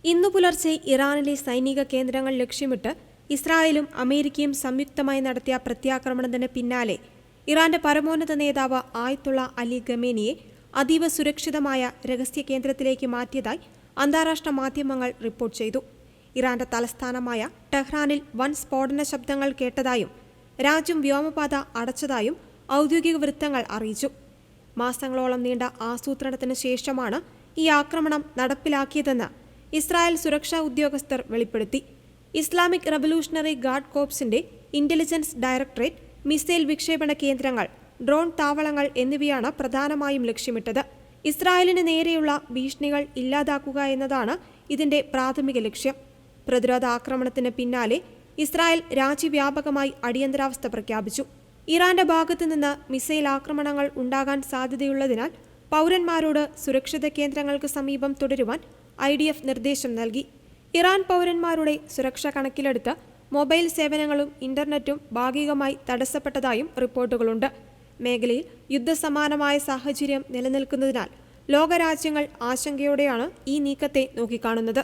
ഇന്നു പുലർച്ചെ ഇറാനിലെ സൈനിക കേന്ദ്രങ്ങൾ ലക്ഷ്യമിട്ട് ഇസ്രായേലും അമേരിക്കയും സംയുക്തമായി നടത്തിയ പ്രത്യാക്രമണത്തിന് പിന്നാലെ ഇറാന്റെ പരമോന്നത നേതാവ് ആയത്തുള്ള അലി ഖമേനിയെ അതീവ സുരക്ഷിതമായ രഹസ്യ കേന്ദ്രത്തിലേക്ക് മാറ്റിയതായി അന്താരാഷ്ട്ര മാധ്യമങ്ങൾ റിപ്പോർട്ട് ചെയ്തു. ഇറാന്റെ തലസ്ഥാനമായ ടെഹ്റാനിൽ വൻ സ്ഫോടന ശബ്ദങ്ങൾ കേട്ടതായും രാജ്യം വ്യോമപാത അടച്ചതായും ഔദ്യോഗിക വൃത്തങ്ങൾ അറിയിച്ചു. മാസങ്ങളോളം നീണ്ട ആസൂത്രണത്തിന് ശേഷമാണ് ഈ ആക്രമണം നടപ്പിലാക്കിയതെന്ന് ഇസ്രായേൽ സുരക്ഷാ ഉദ്യോഗസ്ഥർ വെളിപ്പെടുത്തി. ഇസ്ലാമിക് റവല്യൂഷണറി ഗാർഡ് കോർപ്സിന്റെ ഇന്റലിജൻസ് ഡയറക്ടറേറ്റ്, മിസൈൽ വിക്ഷേപണ കേന്ദ്രങ്ങൾ, ഡ്രോൺ താവളങ്ങൾ എന്നിവയാണ് പ്രധാനമായും ലക്ഷ്യമിട്ടത്. ഇസ്രായേലിന് നേരെയുള്ള ഭീഷണികൾ ഇല്ലാതാക്കുക എന്നതാണ് ഇതിന്റെ പ്രാഥമിക ലക്ഷ്യം. പ്രതിരോധ ആക്രമണത്തിന് പിന്നാലെ ഇസ്രായേൽ രാജ്യവ്യാപകമായി അടിയന്തരാവസ്ഥ പ്രഖ്യാപിച്ചു. ഇറാന്റെ ഭാഗത്തുനിന്ന് മിസൈൽ ആക്രമണങ്ങൾ ഉണ്ടാകാൻ സാധ്യതയുള്ളതിനാൽ പൗരന്മാരോട് സുരക്ഷിത കേന്ദ്രങ്ങൾക്ക് സമീപം തുടരുവാൻ IDF നിർദ്ദേശം നൽകി. ഇറാൻ പൗരന്മാരുടെ സുരക്ഷ കണക്കിലെടുത്ത് മൊബൈൽ സേവനങ്ങളും ഇന്റർനെറ്റും ഭാഗികമായി തടസ്സപ്പെട്ടതായും റിപ്പോർട്ടുകളുണ്ട്. മേഖലയിൽ യുദ്ധസമാനമായ സാഹചര്യം നിലനിൽക്കുന്നതിനാൽ ലോകരാജ്യങ്ങൾ ആശങ്കയോടെയാണ് ഈ നീക്കത്തെ നോക്കിക്കാണുന്നത്.